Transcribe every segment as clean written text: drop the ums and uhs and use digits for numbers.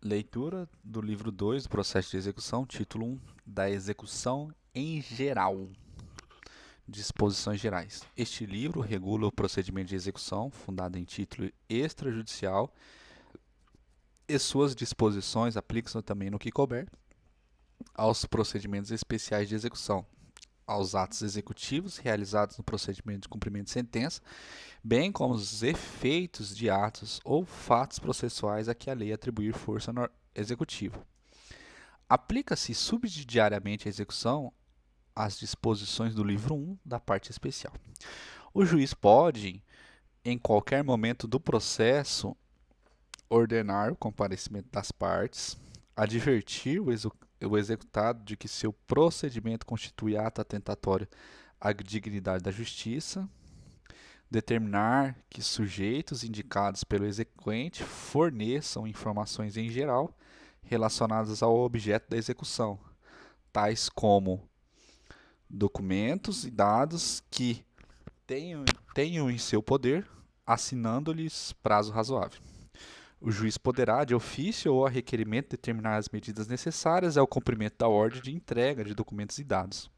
Leitura do livro 2 do processo de execução, título 1, da execução em geral. Disposições gerais. Este livro regula o procedimento de execução, fundado em título extrajudicial, e suas disposições aplicam-se também no que couber aos procedimentos especiais de execução, aos atos executivos realizados no procedimento de cumprimento de sentença, bem como os efeitos de atos ou fatos processuais a que a lei atribuir força executiva. Aplica-se subsidiariamente à execução as disposições do livro 1 da parte especial. O juiz pode, em qualquer momento do processo, ordenar o comparecimento das partes, advertir o executado de que seu procedimento constitui ato atentatório à dignidade da justiça, determinar que sujeitos indicados pelo exequente forneçam informações em geral relacionadas ao objeto da execução, tais como documentos e dados que tenham em seu poder, assinando-lhes prazo razoável. O juiz poderá, de ofício ou a requerimento, determinar as medidas necessárias ao cumprimento da ordem de entrega de documentos e dados.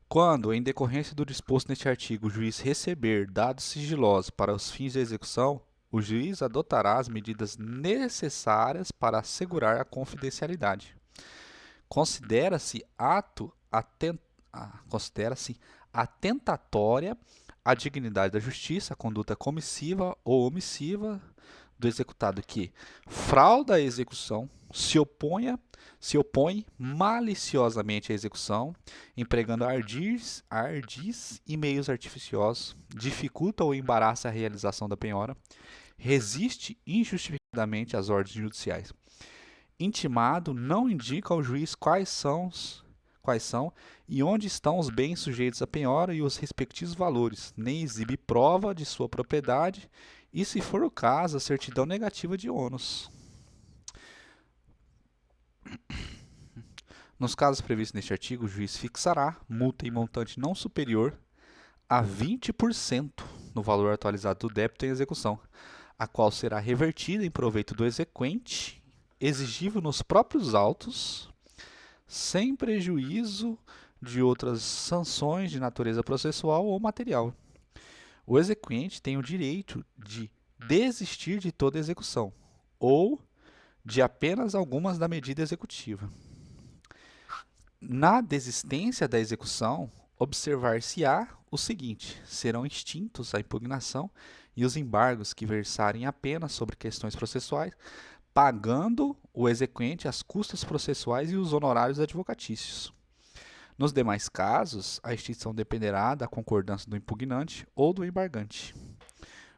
Quando, em decorrência do disposto neste artigo, o juiz receber dados sigilosos para os fins de execução, o juiz adotará as medidas necessárias para assegurar a confidencialidade. Considera-se atentatória à dignidade da justiça, a conduta comissiva ou omissiva do executado que frauda a execução, se opõe maliciosamente à execução, empregando ardis e meios artificiosos, dificulta ou embaraça a realização da penhora, resiste injustificadamente às ordens judiciais. Intimado não indica ao juiz quais são e onde estão os bens sujeitos à penhora e os respectivos valores, nem exibe prova de sua propriedade e, se for o caso, a certidão negativa de ônus. Nos casos previstos neste artigo, o juiz fixará multa em montante não superior a 20% no valor atualizado do débito em execução, a qual será revertida em proveito do exequente, exigível nos próprios autos, sem prejuízo de outras sanções de natureza processual ou material. O exequente tem o direito de desistir de toda execução ou de apenas algumas da medida executiva. Na desistência da execução, observar-se-á o seguinte: serão extintos a impugnação e os embargos que versarem apenas sobre questões processuais, pagando o exequente as custas processuais e os honorários advocatícios. Nos demais casos, a extinção dependerá da concordância do impugnante ou do embargante.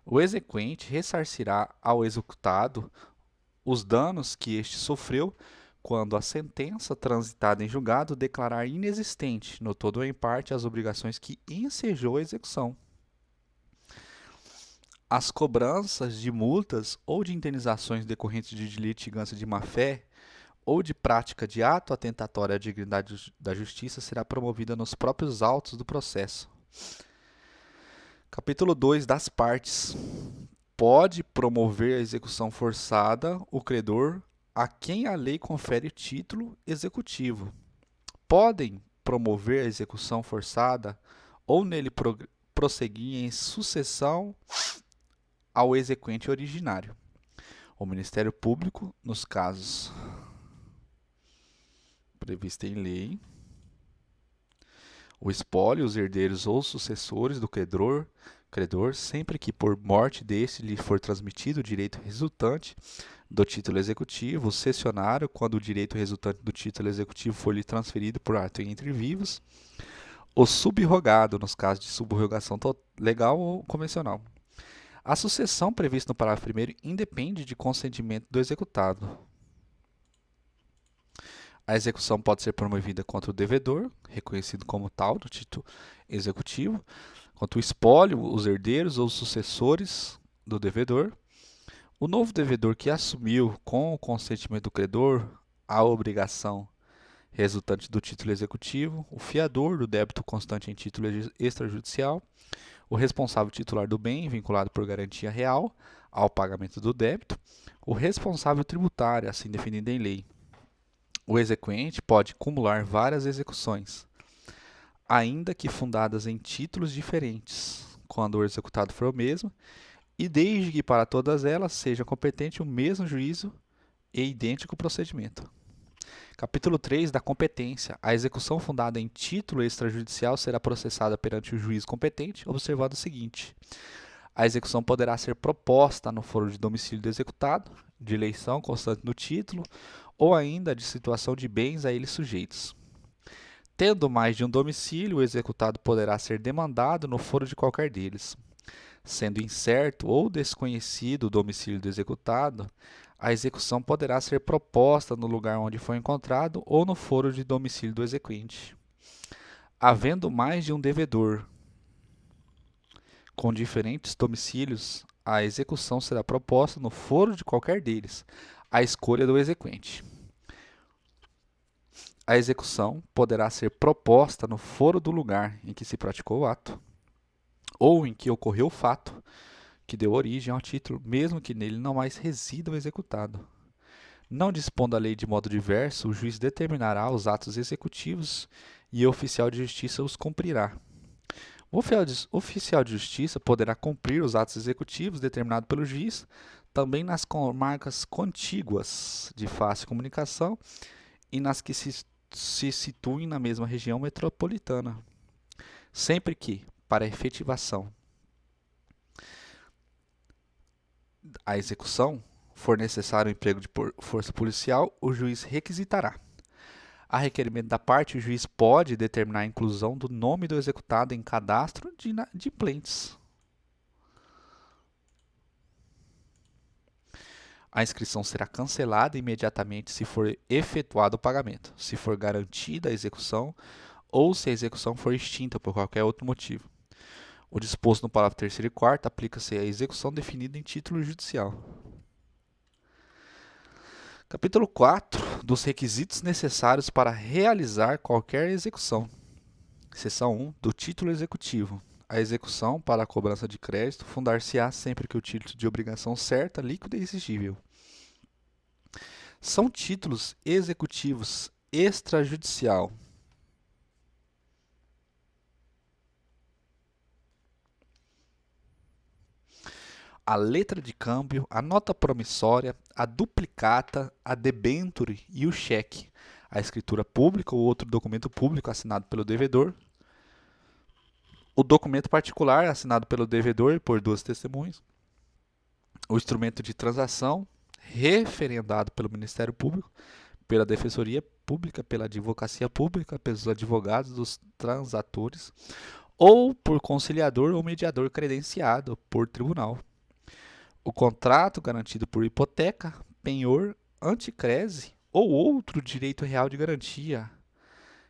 O exequente ressarcirá ao executado os danos que este sofreu quando a sentença transitada em julgado declarar inexistente, no todo ou em parte, as obrigações que ensejou a execução. As cobranças de multas ou de indenizações decorrentes de litigância de má-fé ou de prática de ato atentatório à dignidade da justiça será promovida nos próprios autos do processo. Capítulo 2 das partes. Pode promover a execução forçada o credor a quem a lei confere título executivo. Podem promover a execução forçada ou nele prosseguir em sucessão ao exequente originário. O Ministério Público, nos casos previstos em lei, o espólio, os herdeiros ou sucessores do credor, sempre que por morte deste lhe for transmitido o direito resultante do título executivo, o cessionário, quando o direito resultante do título executivo for lhe transferido por ato entre vivos, o subrogado, nos casos de subrogação legal ou convencional. A sucessão prevista no parágrafo 1º independe de consentimento do executado. A execução pode ser promovida contra o devedor, reconhecido como tal no título executivo, contra o espólio, os herdeiros ou sucessores do devedor. O novo devedor que assumiu, com o consentimento do credor, a obrigação resultante do título executivo, o fiador do débito constante em título extrajudicial, o responsável titular do bem, vinculado por garantia real ao pagamento do débito, o responsável tributário, assim definido em lei. O exequente pode cumular várias execuções, ainda que fundadas em títulos diferentes, quando o executado for o mesmo, e desde que para todas elas seja competente o mesmo juízo e idêntico procedimento. Capítulo 3 da competência. A execução fundada em título extrajudicial será processada perante o juiz competente, observando o seguinte: a execução poderá ser proposta no foro de domicílio do executado, de eleição constante no título, ou ainda de situação de bens a ele sujeitos. Tendo mais de um domicílio, o executado poderá ser demandado no foro de qualquer deles. Sendo incerto ou desconhecido o domicílio do executado, a execução poderá ser proposta no lugar onde foi encontrado ou no foro de domicílio do exequente. Havendo mais de um devedor com diferentes domicílios, a execução será proposta no foro de qualquer deles, à escolha do exequente. A execução poderá ser proposta no foro do lugar em que se praticou o ato, ou em que ocorreu o fato que deu origem ao título, mesmo que nele não mais resida o executado. Não dispondo a lei de modo diverso, o juiz determinará os atos executivos e o oficial de justiça os cumprirá. O oficial de justiça poderá cumprir os atos executivos determinados pelo juiz, também nas comarcas contíguas de fácil comunicação e nas que se situem na mesma região metropolitana, sempre que, para a efetivação a execução, for necessário o emprego de força policial, o juiz requisitará. A requerimento da parte, o juiz pode determinar a inclusão do nome do executado em cadastro de inadimplentes. A inscrição será cancelada imediatamente se for efetuado o pagamento, se for garantida a execução ou se a execução for extinta por qualquer outro motivo. O disposto no parágrafo 3º e 4º aplica-se à execução definida em título judicial. Capítulo 4 dos requisitos necessários para realizar qualquer execução. Seção 1 do título executivo. A execução para a cobrança de crédito fundar-se-á sempre que o título de obrigação certa, líquida e exigível. São títulos executivos extrajudicial. A letra de câmbio, a nota promissória, a duplicata, a debênture e o cheque, a escritura pública ou outro documento público assinado pelo devedor, o documento particular assinado pelo devedor e por duas testemunhas, o instrumento de transação referendado pelo Ministério Público, pela Defensoria Pública, pela Advocacia Pública, pelos advogados dos transatores ou por conciliador ou mediador credenciado por tribunal. O contrato garantido por hipoteca, penhor, anticrese ou outro direito real de garantia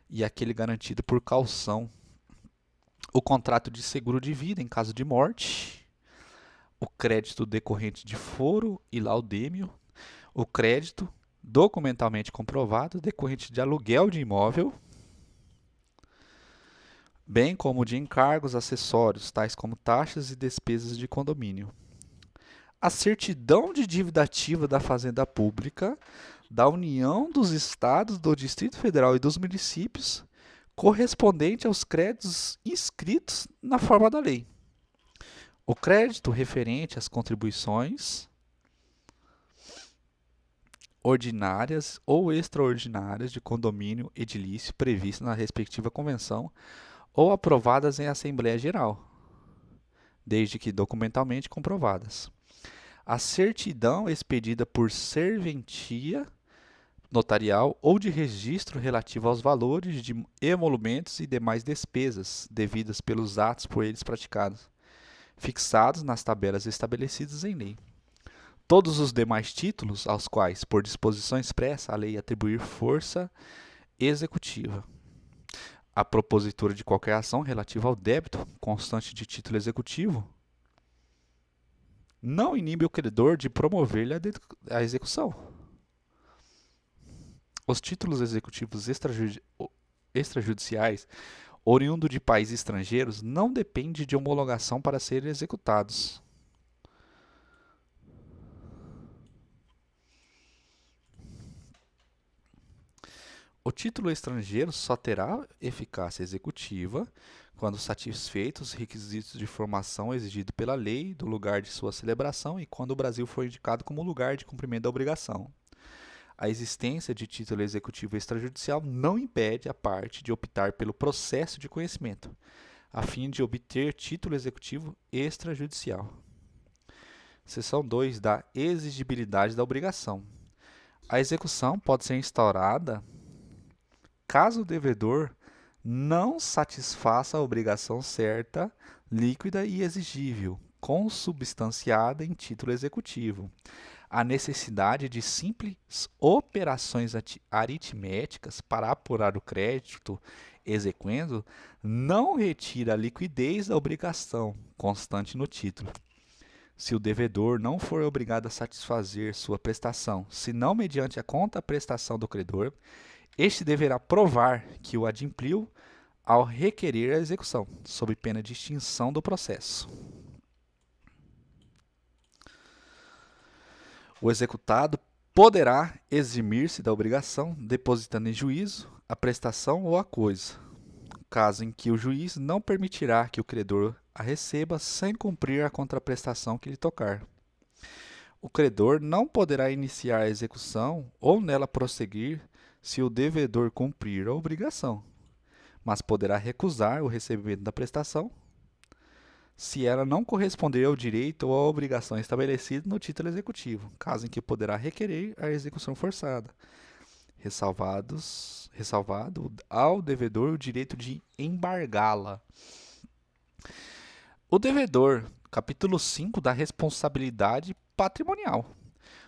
e aquele garantido por caução. O contrato de seguro de vida em caso de morte, o crédito decorrente de foro e laudêmio, o crédito documentalmente comprovado decorrente de aluguel de imóvel, bem como de encargos acessórios, tais como taxas e despesas de condomínio. A certidão de dívida ativa da Fazenda Pública, da União dos Estados, do Distrito Federal e dos municípios, correspondente aos créditos inscritos na forma da lei. O crédito referente às contribuições ordinárias ou extraordinárias de condomínio edilício previsto na respectiva convenção ou aprovadas em Assembleia Geral, desde que documentalmente comprovadas. A certidão expedida por serventia notarial ou de registro relativo aos valores de emolumentos e demais despesas devidas pelos atos por eles praticados, fixados nas tabelas estabelecidas em lei. Todos os demais títulos aos quais, por disposição expressa, a lei atribuir força executiva. A propositura de qualquer ação relativa ao débito constante de título executivo não inibe o credor de promover-lhe a execução. Os títulos executivos extrajudiciais oriundo de países estrangeiros, não depende de homologação para serem executados. O título estrangeiro só terá eficácia executiva quando satisfeitos os requisitos de formação exigidos pela lei do lugar de sua celebração e quando o Brasil for indicado como lugar de cumprimento da obrigação. A existência de título executivo extrajudicial não impede a parte de optar pelo processo de conhecimento, a fim de obter título executivo extrajudicial. Seção 2 da exigibilidade da obrigação. A execução pode ser instaurada caso o devedor não satisfaça a obrigação certa, líquida e exigível, consubstanciada em título executivo. A necessidade de simples operações aritméticas para apurar o crédito exequendo não retira a liquidez da obrigação constante no título. Se o devedor não for obrigado a satisfazer sua prestação, senão mediante a contraprestação do credor, este deverá provar que o adimpliu ao requerer a execução, sob pena de extinção do processo. O executado poderá eximir-se da obrigação, depositando em juízo a prestação ou a coisa, caso em que o juiz não permitirá que o credor a receba sem cumprir a contraprestação que lhe tocar. O credor não poderá iniciar a execução ou nela prosseguir se o devedor cumprir a obrigação, mas poderá recusar o recebimento da prestação se ela não corresponder ao direito ou à obrigação estabelecida no título executivo, caso em que poderá requerer a execução forçada, ressalvado ao devedor o direito de embargá-la. O devedor, capítulo 5 da responsabilidade patrimonial.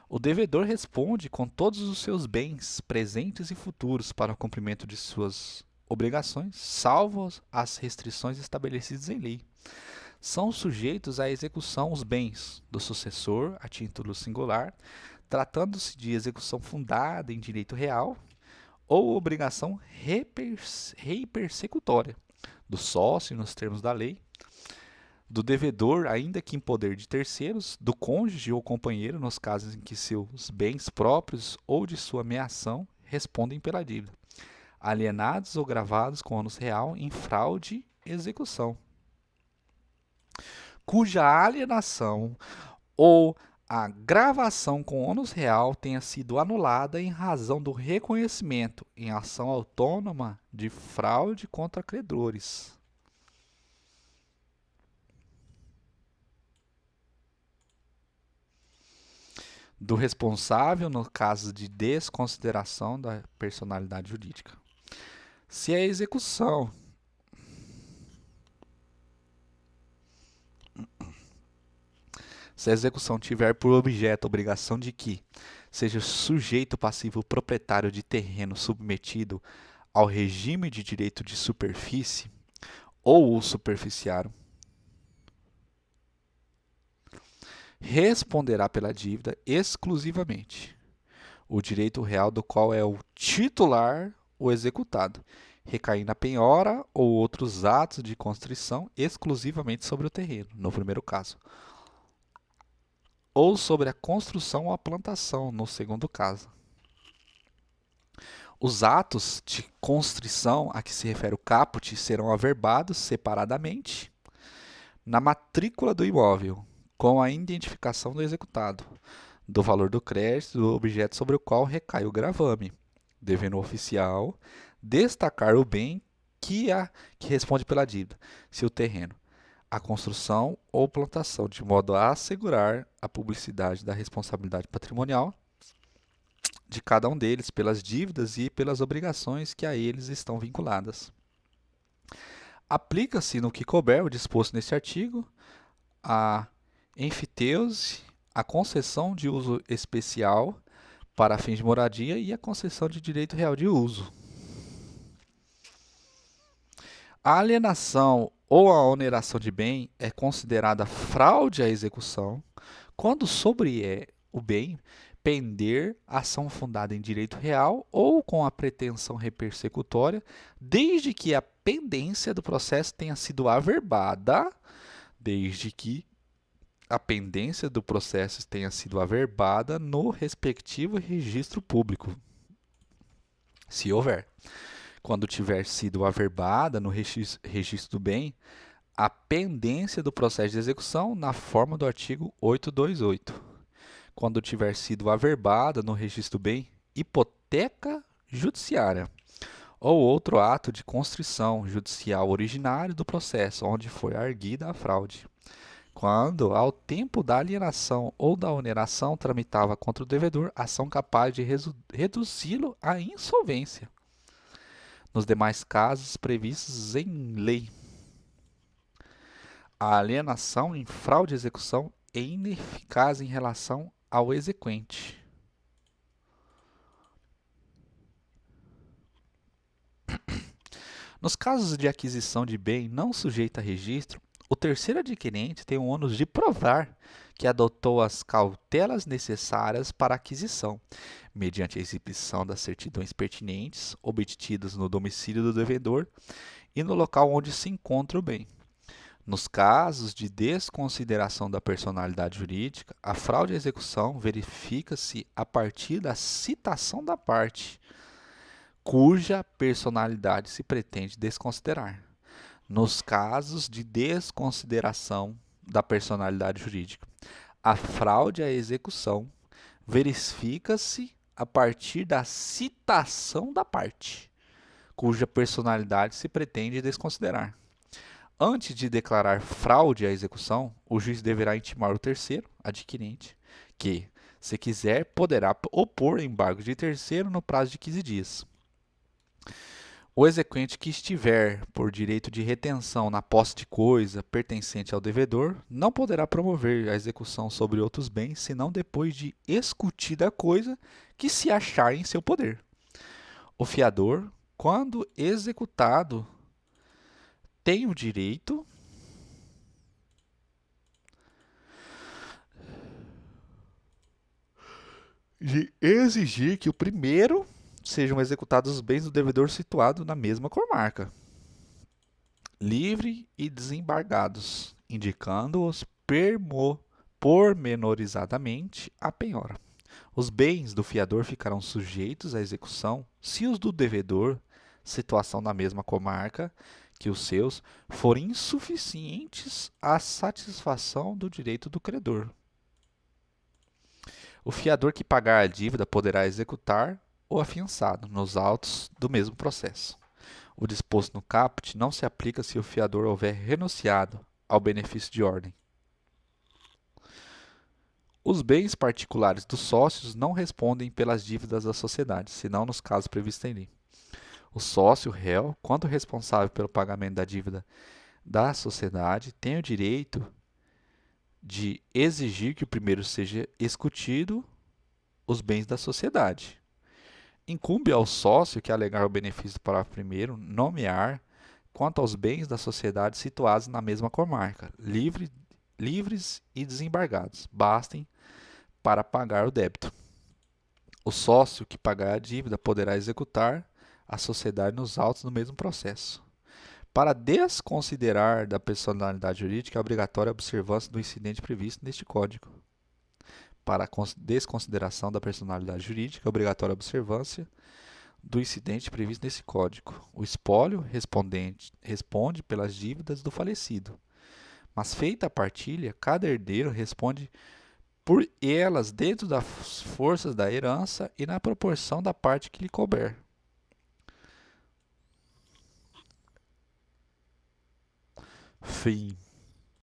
O devedor responde com todos os seus bens, presentes e futuros, para o cumprimento de suas obrigações, salvo as restrições estabelecidas em lei. São sujeitos à execução os bens do sucessor a título singular, tratando-se de execução fundada em direito real ou obrigação reipersecutória do sócio nos termos da lei, do devedor, ainda que em poder de terceiros, do cônjuge ou companheiro, nos casos em que seus bens próprios ou de sua meação respondem pela dívida, alienados ou gravados com ônus real em fraude execução, cuja alienação ou a gravação com ônus real tenha sido anulada em razão do reconhecimento em ação autônoma de fraude contra credores. Do responsável no caso de desconsideração da personalidade jurídica. Se a execução tiver por objeto a obrigação de que seja sujeito passivo proprietário de terreno submetido ao regime de direito de superfície ou o superficiário, responderá pela dívida exclusivamente. O direito real do qual é o titular o executado, recaindo a penhora ou outros atos de constrição exclusivamente sobre o terreno, no primeiro caso, ou sobre a construção ou a plantação, no segundo caso. Os atos de constrição a que se refere o caput serão averbados separadamente na matrícula do imóvel, com a identificação do executado, do valor do crédito do objeto sobre o qual recai o gravame, devendo o oficial destacar o bem que responde pela dívida, se o terreno, a construção ou plantação, de modo a assegurar a publicidade da responsabilidade patrimonial de cada um deles pelas dívidas e pelas obrigações que a eles estão vinculadas. Aplica-se no que couber o disposto neste artigo a enfiteuse, a concessão de uso especial para fins de moradia e a concessão de direito real de uso. A alienação ou a oneração de bem é considerada fraude à execução quando sobre o bem pender ação fundada em direito real ou com a pretensão repersecutória, desde que a pendência do processo tenha sido averbada, no respectivo registro público, se houver. Quando tiver sido averbada no registro do bem, a pendência do processo de execução na forma do artigo 828. Quando tiver sido averbada no registro do bem, hipoteca judiciária ou outro ato de constrição judicial originário do processo, onde foi arguida a fraude. Quando, ao tempo da alienação ou da oneração, tramitava contra o devedor ação capaz de reduzi-lo à insolvência, nos demais casos previstos em lei. A alienação em fraude de execução é ineficaz em relação ao exequente. Nos casos de aquisição de bem não sujeito a registro, o terceiro adquirente tem o ônus de provar que adotou as cautelas necessárias para a aquisição, mediante a exibição das certidões pertinentes, obtidas no domicílio do devedor e no local onde se encontra o bem. Nos casos de desconsideração da personalidade jurídica, a fraude à execução verifica-se a partir da citação da parte, cuja personalidade se pretende desconsiderar. Nos casos de desconsideração da personalidade jurídica, a fraude à execução verifica-se a partir da citação da parte, cuja personalidade se pretende desconsiderar. Antes de declarar fraude à execução, o juiz deverá intimar o terceiro, adquirente, que, se quiser, poderá opor embargo de terceiro no prazo de 15 dias. O exequente que estiver por direito de retenção na posse de coisa pertencente ao devedor não poderá promover a execução sobre outros bens, senão depois de escutida a coisa que se achar em seu poder. O fiador, quando executado, tem o direito de exigir que o primeiro sejam executados os bens do devedor situado na mesma comarca, livre e desembargados, indicando-os pormenorizadamente a penhora. Os bens do fiador ficarão sujeitos à execução se os do devedor, situação na mesma comarca que os seus, forem insuficientes à satisfação do direito do credor. O fiador que pagar a dívida poderá executar o afiançado nos autos do mesmo processo. O disposto no caput não se aplica se o fiador houver renunciado ao benefício de ordem. Os bens particulares dos sócios não respondem pelas dívidas da sociedade, senão nos casos previstos em lei. O sócio réu, quando responsável pelo pagamento da dívida da sociedade, tem o direito de exigir que o primeiro seja escutido os bens da sociedade. Incumbe ao sócio que alegar o benefício do parágrafo 1º nomear, quanto aos bens da sociedade situados na mesma comarca, livres e desembargados, bastem para pagar o débito. O sócio que pagar a dívida poderá executar a sociedade nos autos do mesmo processo. Para desconsiderar da personalidade jurídica, é obrigatória a observância do incidente previsto neste Código. Para a desconsideração da personalidade jurídica, é obrigatória a observância do incidente previsto nesse Código. O espólio responde pelas dívidas do falecido, mas feita a partilha, cada herdeiro responde por elas dentro das forças da herança e na proporção da parte que lhe couber. Fim.